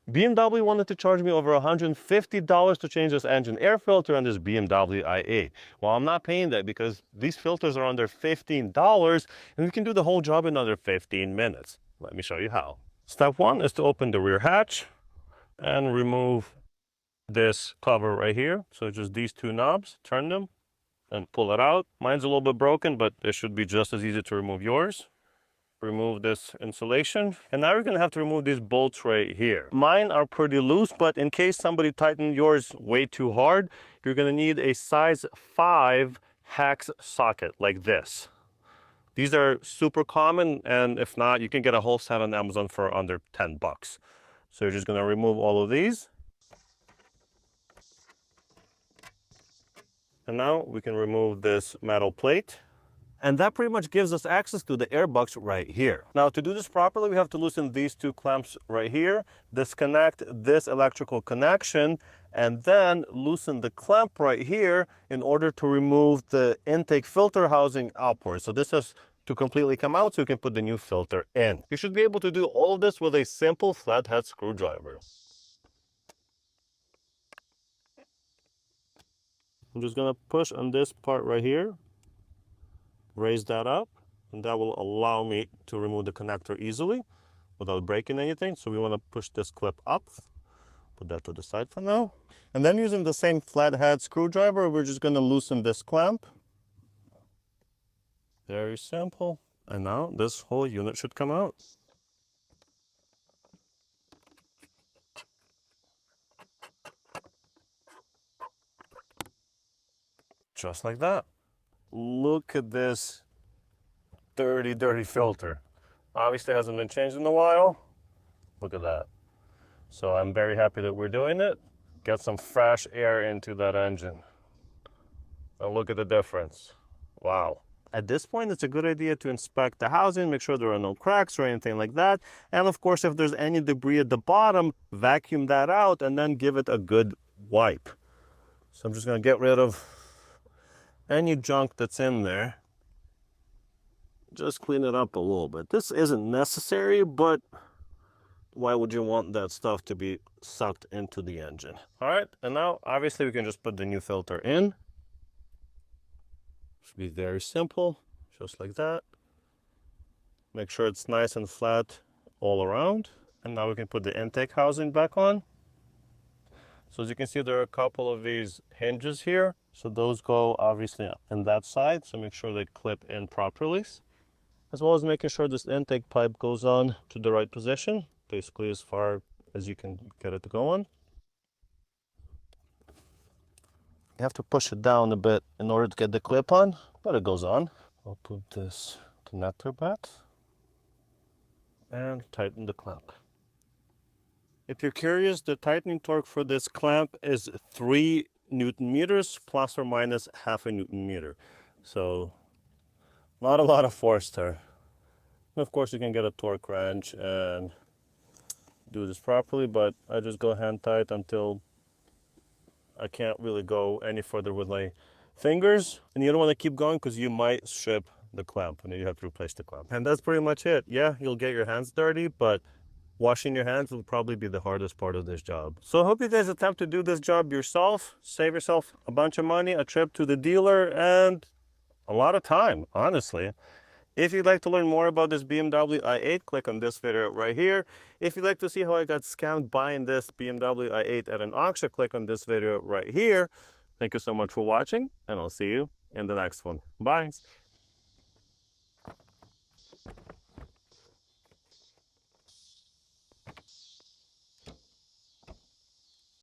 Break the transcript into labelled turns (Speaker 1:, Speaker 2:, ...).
Speaker 1: BMW wanted to charge me over $150 to change this engine air filter on this BMW i8. Well, I'm not paying that because these filters are under $15 and we can do the whole job in under 15 minutes. Let me show you how. Step one is to open the rear hatch and remove this cover right here. So just these two knobs, turn them and pull it out. Mine's a little bit broken, but it should be just as easy to remove yours. Remove this insulation, and now you're gonna have to remove these bolts right here. Mine are pretty loose, but in case somebody tightened yours way too hard, you're gonna need a size 5 hex socket like this. These are super common, and if not, you can get a whole set on Amazon for under 10 bucks. So you're just gonna remove all of these. And now we can remove this metal plate. And that pretty much gives us access to the airbox right here. Now to do this properly, we have to loosen these two clamps right here, disconnect this electrical connection, and then loosen the clamp right here in order to remove the intake filter housing upwards. So this has to completely come out so you can put the new filter in. You should be able to do all of this with a simple flathead screwdriver. I'm just gonna push on this part right here. Raise that up, and that will allow me to remove the connector easily without breaking anything. So we want to push this clip up, put that to the side for now. And then using the same flathead screwdriver, we're just going to loosen this clamp. Very simple. And now this whole unit should come out. Just like that. Look at this dirty filter. Obviously hasn't been changed in a while. Look at that. So I'm very happy that we're doing it. Get some fresh air into that engine. And look at the difference. Wow. At this point, it's a good idea to inspect the housing, make sure there are no cracks or anything like that. And of course, if there's any debris at the bottom, vacuum that out and then give it a good wipe. So I'm just gonna get rid of any junk that's in there. Just clean it up a little bit. This isn't necessary, but why would you want that stuff to be sucked into the engine? All right, and now obviously we can just put the new filter in. Should be very simple, just like that. Make sure it's nice and flat all around. And now we can put the intake housing back on. So as you can see, there are a couple of these hinges here. So those go obviously on that side. So make sure they clip in properly. As well as making sure this intake pipe goes on to the right position. Basically as far as you can get it to go on. You have to push it down a bit in order to get the clip on, but it goes on. I'll put this connector back and tighten the clamp. If you're curious, the tightening torque for this clamp is 3 Newton meters plus or minus half a Newton meter. So not a lot of force there. And of course you can get a torque wrench and do this properly, but I just go hand tight until I can't really go any further with my fingers. And you don't want to keep going because you might strip the clamp and then you have to replace the clamp. And that's pretty much it. Yeah, you'll get your hands dirty, but washing your hands will probably be the hardest part of this job. So I hope you guys attempt to do this job yourself. Save yourself a bunch of money, a trip to the dealer, and a lot of time, honestly. If you'd like to learn more about this BMW i8, click on this video right here. If you'd like to see how I got scammed buying this BMW i8 at an auction, click on this video right here. Thank you so much for watching, and I'll see you in the next one. Bye.